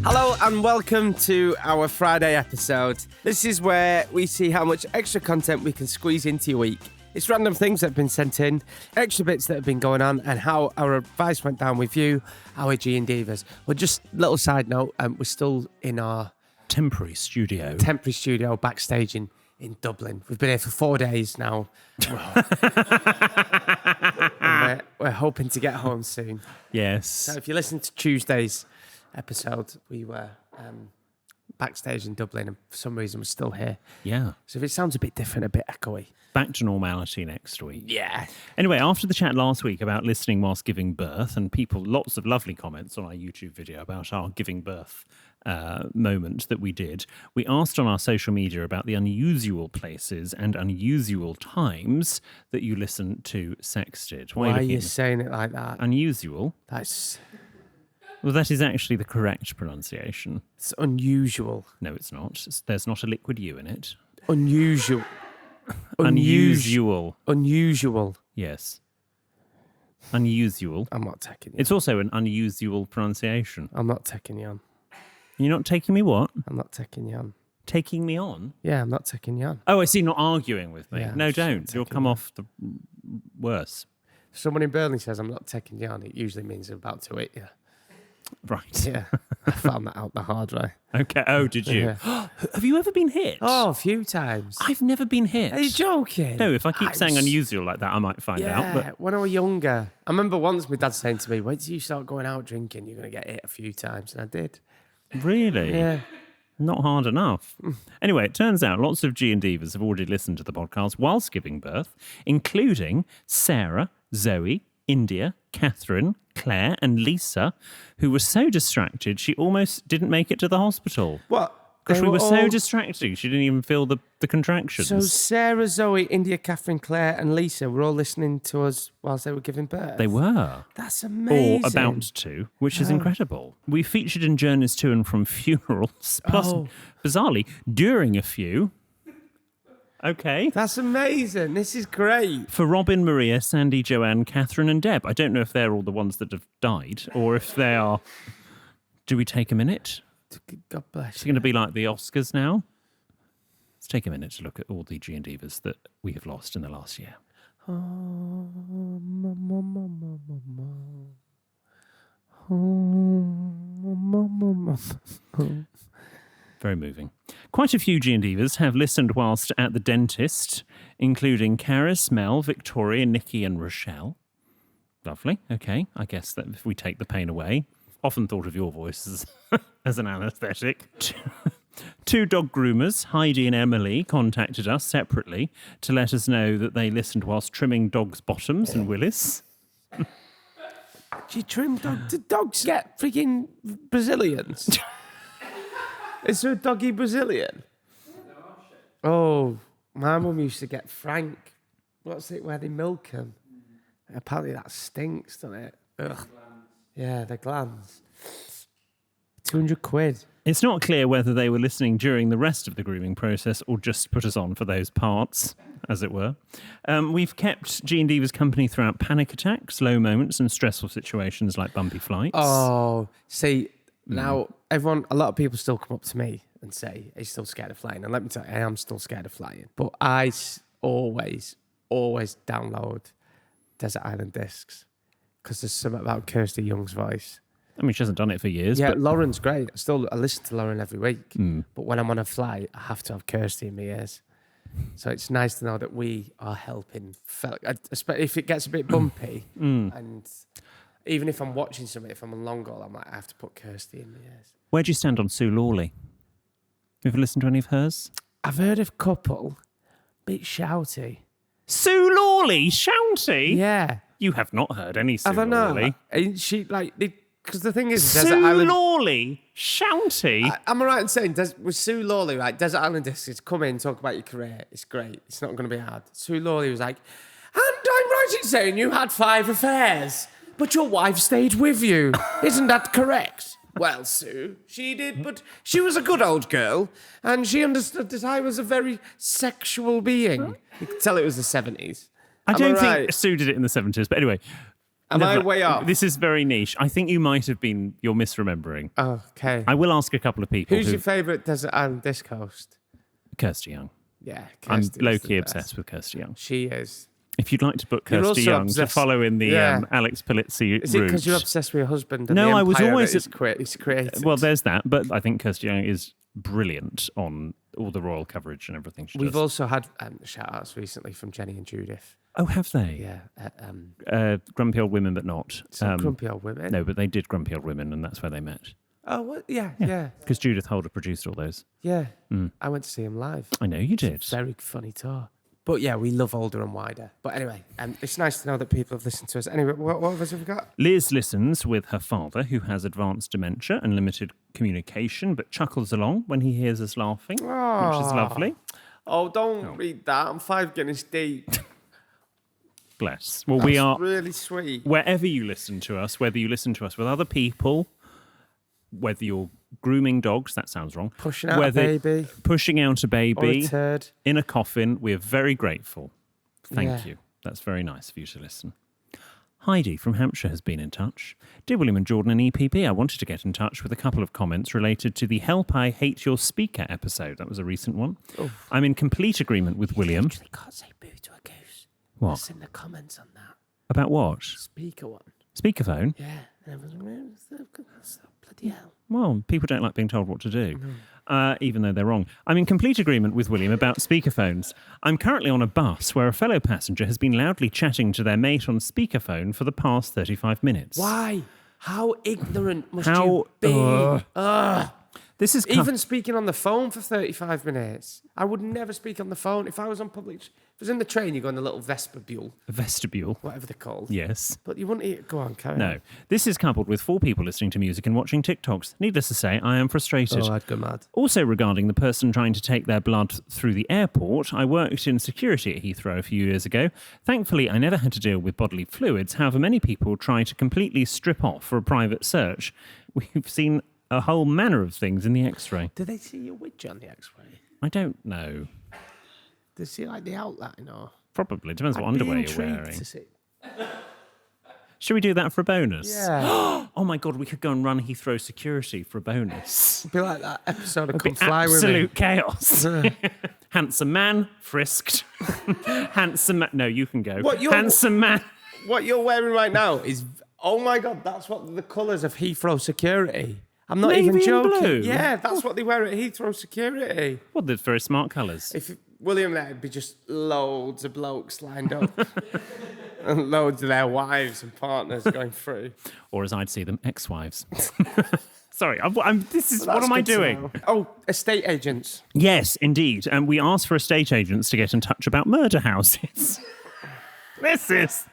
Hello and welcome to our Friday episode. This is where we see how much extra content we can squeeze into your week. It's random things that have been sent in, extra bits that have been going on, and how our advice went down with you, our G&Divas. Well, just a little side note, we're still in our temporary studio backstage in Dublin. We've been here for 4 days now. And we're hoping to get home soon. Yes. So if you listen to Tuesday's episode, we were backstage in Dublin, and for some reason we're still here. Yeah. So if it sounds a bit different, a bit echoey. Back to normality next week. Yeah. Anyway, after the chat last week about listening whilst giving birth, and lots of lovely comments on our YouTube video about our giving birth moment that we did, we asked on our social media about the unusual places and unusual times that you listen to Sexted. Why are you saying it like that? Unusual? Well, that is actually the correct pronunciation. It's unusual. No, it's not. There's not a liquid U in it. Unusual. Unusual. Unusual. Yes. Unusual. I'm not taking you It's also an unusual pronunciation. I'm not taking you on. You're not taking me what? I'm not taking you on. Taking me on? Yeah, I'm not taking you on. Oh, I see, not arguing with me. Yeah, No, don't. You'll come off the worse. If someone in Burnley says I'm not taking you on, it usually means they're about to hit you. Right. Yeah. I found that out the hard way. Okay. Oh, did you? Yeah. Have you ever been hit? Oh, a few times. I've never been hit. Are you joking? No, if I keep saying unusual like that, I might find out. But when I was younger, I remember once my dad saying to me, wait till you start going out drinking, you're going to get hit a few times. And I did. Really? Yeah. Not hard enough. Anyway, it turns out lots of G&Divas have already listened to the podcast whilst giving birth, including Sarah, Zoe, India, Catherine, Claire and Lisa, who were so distracted she almost didn't make it to the hospital. What? Because we were so distracted, she didn't even feel the contractions. So Sarah, Zoe, India, Catherine, Claire and Lisa were all listening to us whilst they were giving birth? They were. That's amazing. Or about to, which is incredible. We featured in journeys to and from funerals, plus, bizarrely, during a few. Okay. That's amazing. This is great. For Robin, Maria, Sandy, Joanne, Catherine and Deb. I don't know if they're all the ones that have died or if they are... Do we take a minute? God bless It's going to be like the Oscars now. Let's take a minute to look at all the G&Divas that we have lost in the last year. Very moving. Quite a few G&Divas have listened whilst at the dentist, including Karis, Mel, Victoria, Nikki and Rochelle. Lovely. Okay. I guess that if we take the pain away. Often thought of your voices as an anaesthetic. Two dog groomers, Heidi and Emily, contacted us separately to let us know that they listened whilst trimming dogs' bottoms in Willis. Do you trim dogs? Do dogs get freaking Brazilians? Is there a doggy Brazilian? Oh, my mum used to get Frank. What's it where they milk them? Apparently that stinks, doesn't it? Ugh. Yeah, the glands. 200 quid. It's not clear whether they were listening during the rest of the grooming process or just put us on for those parts, as it were. We've kept G&Divas company throughout panic attacks, low moments and stressful situations like bumpy flights. Oh, see, now a lot of people still come up to me and say, are you still scared of flying? And let me tell you, I am still scared of flying. But I always download Desert Island Discs because there's something about Kirsty Young's voice. I mean, she hasn't done it for years. Yeah, but... Lauren's great. I listen to Lauren every week. But when I'm on a flight, I have to have Kirsty in my ears. So it's nice to know that we are helping. If it gets a bit bumpy, and even if I'm watching something, if I'm on long haul, I have to put Kirsty in my ears. Where do you stand on Sue Lawley? Have you listened to any of hers? I've heard of a couple. Bit shouty. Sue Lawley? Shouty? Yeah. You have not heard any Sue Have I not? Lawley. Ain't she like... Because the thing is, Sue Desert Island... Lawley? Shouty? Am I right in saying, with Sue Lawley, right, Desert Island Discs, come in, talk about your career. It's great. It's not going to be hard. Sue Lawley was like, and I'm right in saying you had 5 affairs, but your wife stayed with you. Isn't that correct? Well, Sue, she did, but she was a good old girl, and she understood that I was a very sexual being. You could tell it was the 70s. I don't think Sue did it in the 70s, but anyway... Am I way off? This is very niche. I think you might have been. You're misremembering. Oh, okay. I will ask a couple of people. Who's your favourite desert island disc host? Kirsty Young. Yeah, I'm Kirsty's low-key the obsessed best. with Kirsty Young. She is. If you'd like to book You're Kirsty also Young to obsessed- follow in the Yeah. Alex Polizzi Is it because you're route. obsessed with your husband? And No, the I was empire always- that he's created. Well, there's that, but I think Kirsty Young is brilliant on all the royal coverage and everything she We've does. also had shout-outs recently from Jenny and Judith. Oh, have they? Yeah. Grumpy Old Women, but not. Some grumpy old women. No, but they did Grumpy Old Women, and that's where they met. Oh, what? Yeah. Because Judith Holder produced all those. Yeah. I went to see him live. I know you did. Very funny tour. But yeah, we love older and wider. But anyway, it's nice to know that people have listened to us. Anyway, what others have we got? Liz listens with her father, who has advanced dementia and limited communication, but chuckles along when he hears us laughing, which is lovely. Oh, don't read that. I'm 5 Guinness deep. Bless. Well, we are really sweet. wherever you listen to us, whether you listen to us with other people, whether you're grooming dogs, that sounds wrong. Pushing out a baby. Pushing out a Or baby a turd. in a coffin. We're very grateful. Thank Yeah. you. That's very nice of you to listen. Heidi from Hampshire has been in touch. Dear William and Jordan and EPP, I wanted to get in touch with a couple of comments related to the Help I Hate Your Speaker episode. That was a recent one. Oof. I'm in complete agreement with William. You actually can't say boo to a goose. What? What's in the comments on that? About what? Speaker one. Speakerphone? Yeah. And everyone's bloody hell. Well, people don't like being told what to do, even though they're wrong. I'm in complete agreement with William about speakerphones. I'm currently on a bus where a fellow passenger has been loudly chatting to their mate on speakerphone for the past 35 minutes. Why? How ignorant must How- you be? This is Even speaking on the phone for 35 minutes. I would never speak on the phone. If I was on public... If I was in the train, you go in the little vestibule, vestibule. whatever they're called. Yes. But you wouldn't... Go on, carry on. No. This is coupled with 4 people listening to music and watching TikToks. Needless to say, I am frustrated. Oh, I'd go mad. Also regarding the person trying to take their blood through the airport, I worked in security at Heathrow a few years ago. Thankfully, I never had to deal with bodily fluids. However, many people try to completely strip off for a private search. We've seen a whole manner of things in the X-ray. Do they see your widget on the X-ray? I don't know. Do they see like the outline or... Probably. Depends what I'd be underwear you're intrigued wearing. to see. Should we do that for a bonus? Yeah. Oh my God, we could go and run Heathrow security for a bonus. It'd be like that episode of It'd be Come Fly With Me. absolute chaos. Handsome man, frisked. Handsome man. No, you can go. What, you're- Handsome man. What you're wearing right now is... Oh my God, that's what the colours of Heathrow security. I'm not Navy even and joking. blue? Yeah, that's what they wear at Heathrow security. Well, they're very smart colours. If William there, it'd be just loads of blokes lined up. And loads of their wives and partners going through. Or as I'd see them, ex-wives. Sorry, what That's am I good to doing? know. Oh, estate agents. Yes, indeed. And we asked for estate agents to get in touch about murder houses. This is...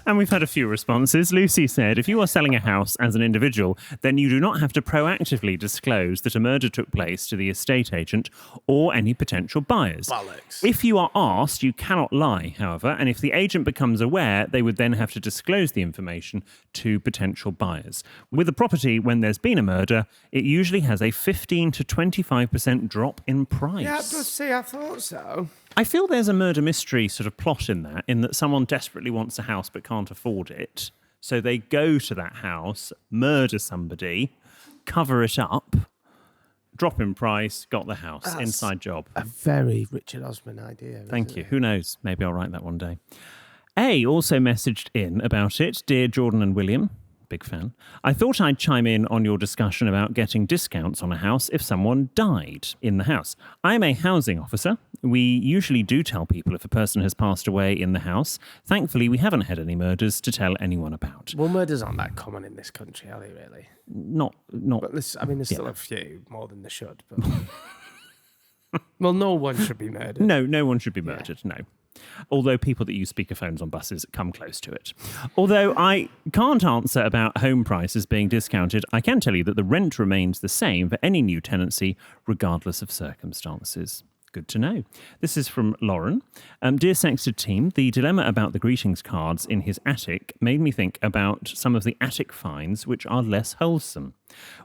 And we've had a few responses. Lucy said, if you are selling a house as an individual, then you do not have to proactively disclose that a murder took place to the estate agent or any potential buyers. Bollocks. If you are asked, you cannot lie, however, and if the agent becomes aware, they would then have to disclose the information to potential buyers. With a property, when there's been a murder, it usually has a 15 to 25% drop in price. Yeah, but see, I thought so. I feel there's a murder mystery sort of plot in that someone desperately wants a house but can't afford it. So they go to that house, murder somebody, cover it up, drop in price, got the house. That's Inside job. A very Richard Osman idea. Thank you. Who knows? Maybe I'll write that one day. A also messaged in about it. Dear Jordan and William, big fan. I thought I'd chime in on your discussion about getting discounts on a house if someone died in the house. I am a housing officer. We usually do tell people if a person has passed away in the house. Thankfully, we haven't had any murders to tell anyone about. Well, murders aren't that common in this country, are they, really? Not. But there's still a few, more than there should. But well, no one should be murdered. No one should be murdered, no. Although people that use speakerphones on buses come close to it. Although I can't answer about home prices being discounted, I can tell you that the rent remains the same for any new tenancy, regardless of circumstances. Good to know. This is from Lauren. Dear Sexted team, the dilemma about the greetings cards in his attic made me think about some of the attic finds which are less wholesome.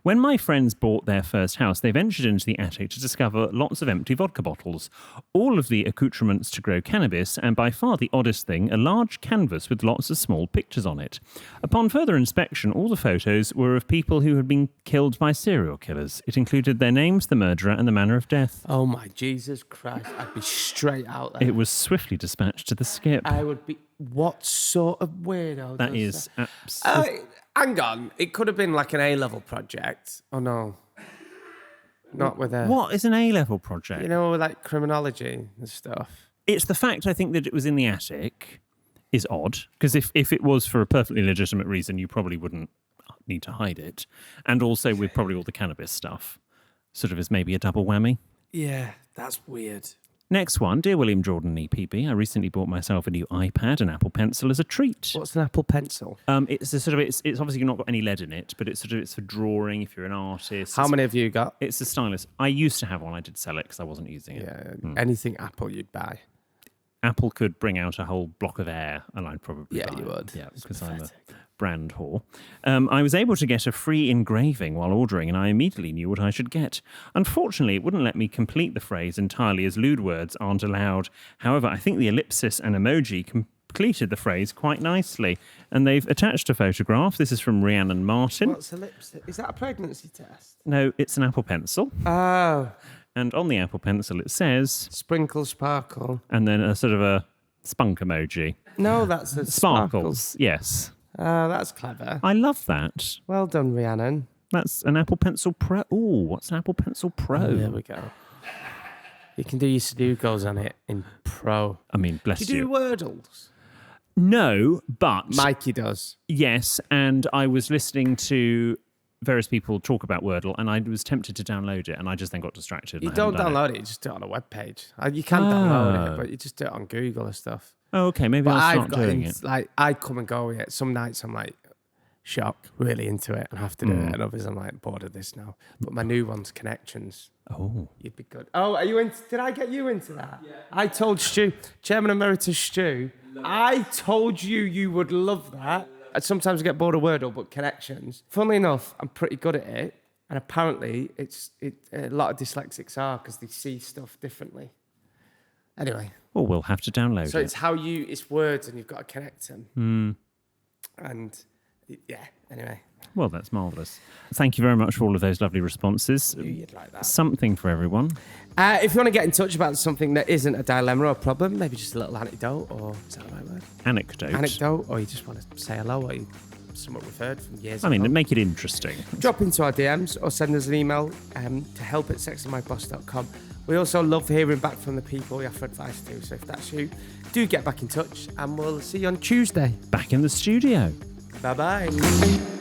When my friends bought their first house, they ventured into the attic to discover lots of empty vodka bottles, all of the accoutrements to grow cannabis, and by far the oddest thing, a large canvas with lots of small pictures on it. Upon further inspection, all the photos were of people who had been killed by serial killers. It included their names, the murderer, and the manner of death. Oh my Jesus Christ, I'd be straight out there. It was swiftly dispatched to the skip. I would be... What sort of weirdo That does is absolutely... hang on, it could have been like an A-level project. Oh no. Not with a... What is an A-level project? You know, with like criminology and stuff. It's the fact, I think, that it was in the attic is odd, because if it was for a perfectly legitimate reason, you probably wouldn't need to hide it. And also with probably all the cannabis stuff, sort of as maybe a double whammy. Yeah, that's weird. Next one, dear William Jordan EPB, I recently bought myself a new iPad and Apple Pencil as a treat. What's an Apple Pencil? It's a sort of it's obviously not got any lead in it, but it's for drawing if you're an artist. How many have you got? It's a stylus. I used to have one. I did sell it because I wasn't using it. Yeah, anything Apple you'd buy. Apple could bring out a whole block of air, and I'd probably buy you it. would. Yeah, because I'm a brand whore. I was able to get a free engraving while ordering, and I immediately knew what I should get. Unfortunately, it wouldn't let me complete the phrase entirely, as lewd words aren't allowed. However, I think the ellipsis and emoji completed the phrase quite nicely, and they've attached a photograph. This is from Rhiannon Martin. What's a lipstick? Is that a pregnancy test? No, it's an Apple Pencil. Oh. And on the Apple Pencil it says... Sprinkle sparkle. And then a sort of a spunk emoji. No, that's a Sparkles, yes. Oh, that's clever. I love that. Well done, Rhiannon. That's an Apple Pencil Pro. Ooh, what's an Apple Pencil Pro? Oh, there we go. You can do your Sudokus on it in Pro. I mean, bless Do you do Wordles? No, but... Mikey does. Yes, and I was listening to various people talk about Wordle, and I was tempted to download it, and I just then got distracted. You don't download it, you just do it on a web page. You can download it, but you just do it on Google or stuff. Oh, okay, maybe I'll start doing it. Like, I come and go with it. Some nights I'm like, shock, really into it and have to do it. And others I'm like, bored of this now. But my new one's Connections. Oh. You'd be good. Oh, are you into... Did I get you into that? Yeah. I told Stu, Chairman Emeritus Stu, I told you would love that. I sometimes get bored of Wordle, but Connections. Funnily enough, I'm pretty good at it. And apparently, a lot of dyslexics are because they see stuff differently. Anyway. Well, we'll have to download it. So it's words and you've got to connect them. And yeah, anyway. Well, that's marvellous. Thank you very much for all of those lovely responses. You'd like that. Something for everyone. If you want to get in touch about something that isn't a dilemma or a problem, maybe just a little anecdote, or is that the right word? Anecdote. Or you just want to say hello, or something we've heard from years ago. I mean, make it interesting. Drop into our DMs or send us an email to help@sexedmyboss.com. We also love hearing back from the people we offer advice to. So if that's you, do get back in touch, and we'll see you on Tuesday. Back in the studio. Bye-bye.